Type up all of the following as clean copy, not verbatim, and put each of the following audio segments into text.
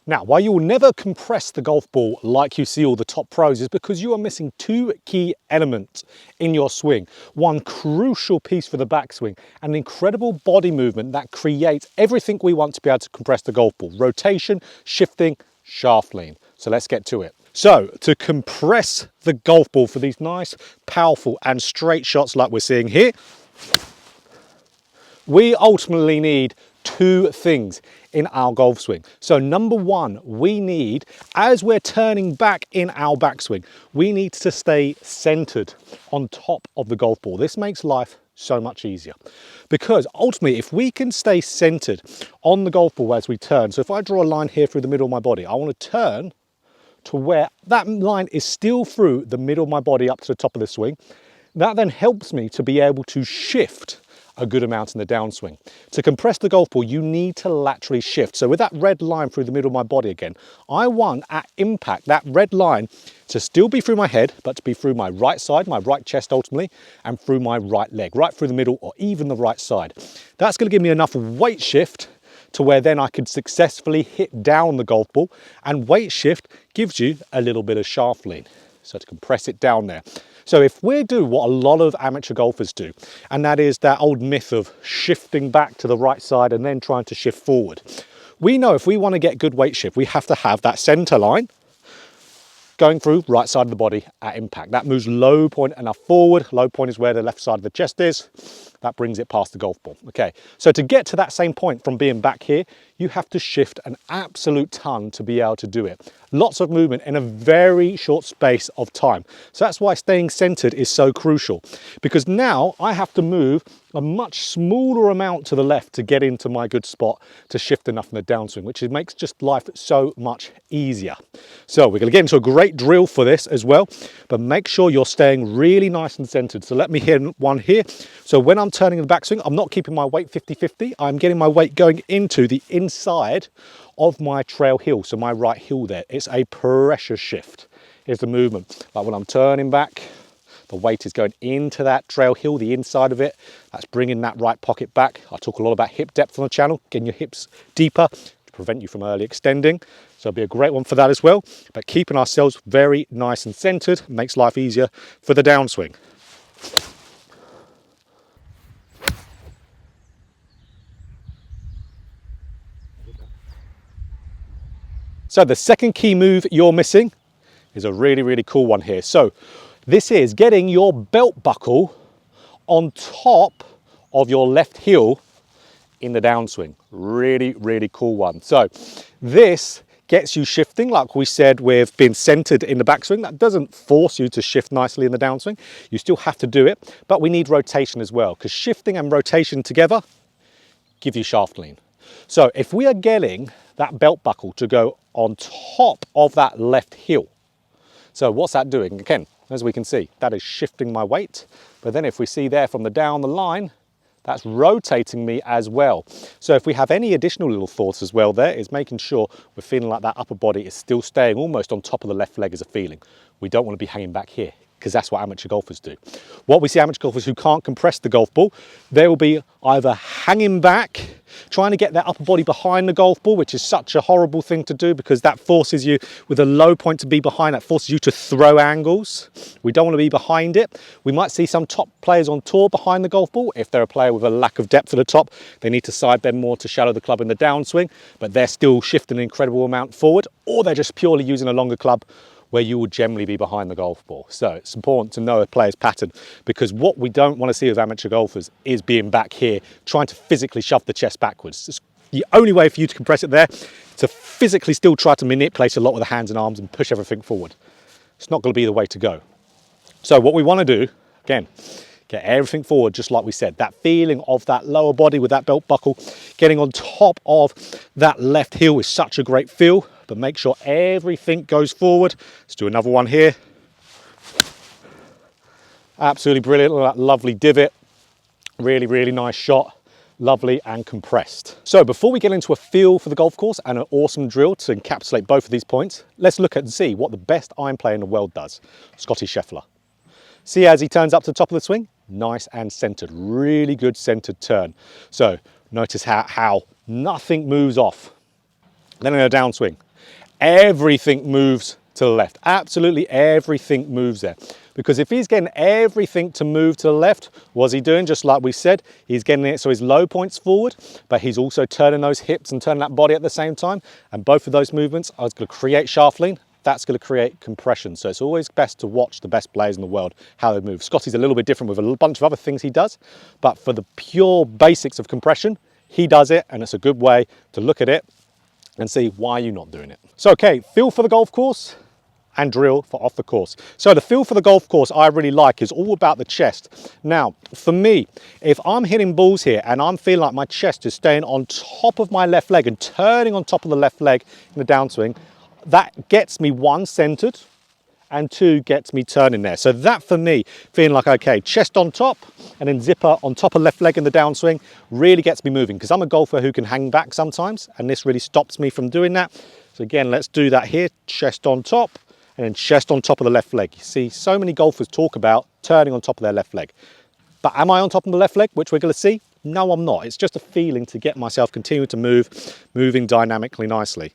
Now, why you will never compress the golf ball like you see all the top pros is because you are missing two key elements in your swing. One crucial piece for the backswing, an incredible body movement that creates everything we want to be able to compress the golf ball. Rotation, shifting, shaft lean. So let's get to it. So to compress the golf ball for these nice, powerful and straight shots like we're seeing here, we ultimately need two things in our golf swing. So number one, we need, as we're turning back in our backswing, we need to stay centered on top of the golf ball. This makes life so much easier because ultimately if we can stay centered on the golf ball as we turn, so if I draw a line here through the middle of my body, I want to turn to where that line is still through the middle of my body up to the top of the swing. That then helps me to be able to shift a good amount in the downswing. To compress the golf ball, you need to laterally shift. So with that red line through the middle of my body again, I want at impact, that red line to still be through my head, but to be through my right side, my right chest ultimately, and through my right leg, right through the middle or even the right side. That's going to give me enough weight shift to where then I could successfully hit down the golf ball, and weight shift gives you a little bit of shaft lean. So to compress it down there. So if we do what a lot of amateur golfers do, and that is that old myth of shifting back to the right side and then trying to shift forward. We know if we want to get good weight shift, we have to have that center line going through right side of the body at impact. That moves low point enough forward. Low point is where the left side of the chest is. That brings it past the golf ball. Okay, so to get to that same point from being back here, you have to shift an absolute ton to be able to do it. Lots of movement in a very short space of time. So that's why staying centered is so crucial, because now I have to move a much smaller amount to the left to get into my good spot to shift enough in the downswing, which makes just life so much easier. So we're going to get into a great drill for this as well, but make sure you're staying really nice and centered. So let me hit one here. So when I'm turning the backswing, I'm not keeping my weight 50-50. I'm getting my weight going into the inside of my trail heel, so my right heel there. It's a pressure shift. Here's the movement. Like when I'm turning back, the weight is going into that trail heel, the inside of it. That's bringing that right pocket back. I talk a lot about hip depth on the channel, getting your hips deeper to prevent you from early extending. So it'll be a great one for that as well. But keeping ourselves very nice and centered makes life easier for the downswing. So the second key move you're missing is a really, really cool one here. So this is getting your belt buckle on top of your left heel in the downswing. Really, really cool one. So this gets you shifting, like we said, with being centered in the backswing. That doesn't force you to shift nicely in the downswing. You still have to do it, but we need rotation as well, because shifting and rotation together give you shaft lean. So if we are getting that belt buckle to go on top of that left heel, so what's that doing? Again, as we can see, that is shifting my weight. But then if we see there from the down the line, that's rotating me as well. So if we have any additional little thoughts as well, there is making sure we're feeling like that upper body is still staying almost on top of the left leg as a feeling. We don't want to be hanging back here, because that's what amateur golfers do. What we see amateur golfers who can't compress the golf ball, they will be either hanging back, trying to get their upper body behind the golf ball, which is such a horrible thing to do because that forces you with a low point to be behind, that forces you to throw angles. We don't want to be behind it. We might see some top players on tour behind the golf ball. If they're a player with a lack of depth at the top, they need to side bend more to shallow the club in the downswing, but they're still shifting an incredible amount forward, or they're just purely using a longer club where you will generally be behind the golf ball. So it's important to know a player's pattern, because what we don't want to see with amateur golfers is being back here, trying to physically shove the chest backwards. It's the only way for you to compress it there, to physically still try to manipulate a lot with the hands and arms and push everything forward. It's not going to be the way to go. So what we want to do, again, get everything forward, just like we said. That feeling of that lower body with that belt buckle, getting on top of that left heel is such a great feel. But make sure everything goes forward. Let's do another one here. Absolutely brilliant. Look at that lovely divot. Really, really nice shot. Lovely and compressed. So before we get into a feel for the golf course and an awesome drill to encapsulate both of these points, let's look at and see what the best iron player in the world does, Scotty Scheffler. See as he turns up to the top of the swing? Nice and centered. Really good centered turn. So notice how nothing moves off. Then in a downswing, everything moves to the left. Absolutely everything moves there. Because if he's getting everything to move to the left, what's he doing? Just like we said, he's getting it so his low points forward, but he's also turning those hips and turning that body at the same time. And both of those movements are going to create shaft lean. That's going to create compression. So it's always best to watch the best players in the world, how they move. Scotty's a little bit different with a bunch of other things he does, but for the pure basics of compression, he does it, and it's a good way to look at it and see why you're not doing it. So, okay, feel for the golf course and drill for off the course. So the feel for the golf course I really like is all about the chest. Now, for me, if I'm hitting balls here and I'm feeling like my chest is staying on top of my left leg and turning on top of the left leg in the downswing, that gets me one, centered, and two, gets me turning there. So that for me, feeling like, okay, chest on top and then zipper on top of left leg in the downswing really gets me moving, because I'm a golfer who can hang back sometimes, and this really stops me from doing that. So again, let's do that here, chest on top and then chest on top of the left leg. You see, so many golfers talk about turning on top of their left leg. But am I on top of the left leg, which we're going to see? No, I'm not. It's just a feeling to get myself continue to move, moving dynamically nicely.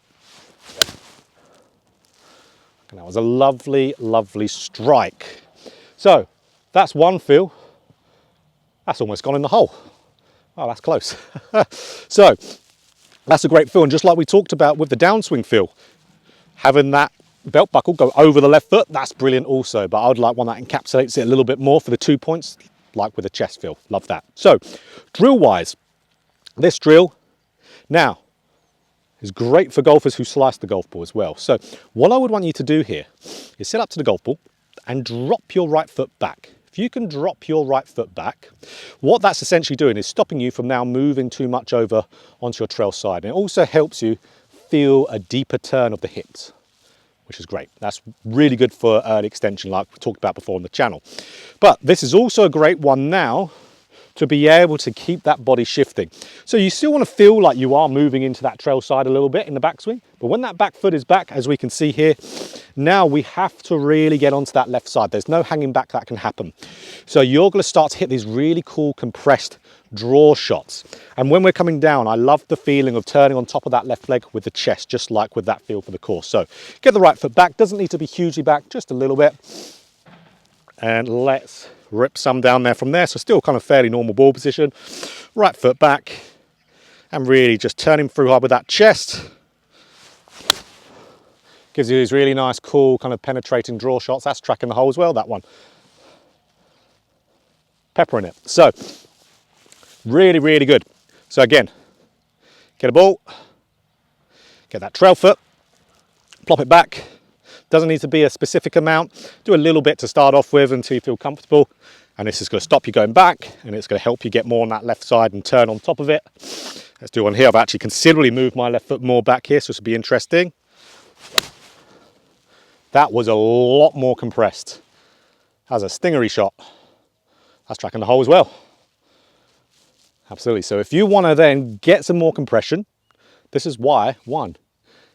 And that was a lovely, lovely strike. So that's one feel. That's almost gone in the hole. Oh, that's close. So that's a great feel. And just like we talked about with the downswing feel, having that belt buckle go over the left foot, that's brilliant also. But I would like one that encapsulates it a little bit more for the 2 points, like with a chest feel. Love that. So drill wise, this drill now is great for golfers who slice the golf ball as well. So what I would want you to do here is sit up to the golf ball and drop your right foot back. If you can drop your right foot back, what that's essentially doing is stopping you from now moving too much over onto your trail side. And it also helps you feel a deeper turn of the hips, which is great. That's really good for early extension, like we talked about before on the channel. But this is also a great one now to be able to keep that body shifting. So you still want to feel like you are moving into that trail side a little bit in the backswing, but when that back foot is back, as we can see here, now we have to really get onto that left side. There's no hanging back that can happen. So you're going to start to hit these really cool compressed draw shots. And when we're coming down, I love the feeling of turning on top of that left leg with the chest, just like with that feel for the course. So get the right foot back, doesn't need to be hugely back, just a little bit. And let's rip some down there from there. So still kind of fairly normal ball position. Right foot back and really just turning through hard with that chest. Gives you these really nice, cool, kind of penetrating draw shots. That's tracking the hole as well, that one. Peppering it. So really, really good. So again, get a ball, get that trail foot, plop it back. Doesn't need to be a specific amount. Do a little bit to start off with until you feel comfortable. And this is going to stop you going back, and it's going to help you get more on that left side and turn on top of it. Let's do one here. I've actually considerably moved my left foot more back here, so this will be interesting. That was a lot more compressed. That was a stingery shot. That's tracking the hole as well. Absolutely. So if you want to then get some more compression, this is why, one,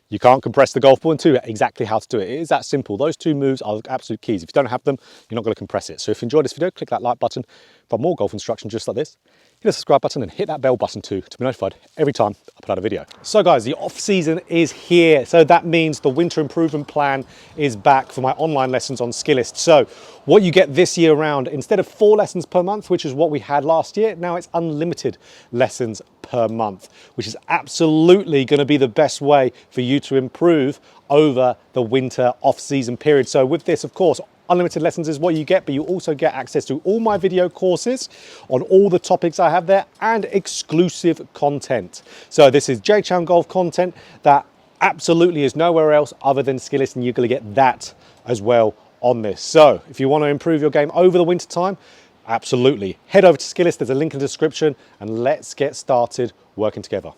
you can't compress the golf ball, and two, exactly how to do it. It is that simple. Those two moves are absolute keys. If you don't have them, you're not going to compress it. So if you enjoyed this video, click that like button for more golf instruction just like this. Hit the subscribe button and hit that bell button too to be notified every time I put out a video. So guys, the off season is here. So that means the winter improvement plan is back for my online lessons on Skillist. So what you get this year round, instead of 4 lessons per month, which is what we had last year, now it's unlimited lessons per month, which is absolutely going to be the best way for you to improve over the winter off-season period. So with this, of course, unlimited lessons is what you get, but you also get access to all my video courses on all the topics I have there and exclusive content. So this is JChowngolf content that absolutely is nowhere else other than Skillist, and you're going to get that as well on this. So if you want to improve your game over the winter time, absolutely head over to Skillist. There's a link in the description, and let's get started working together.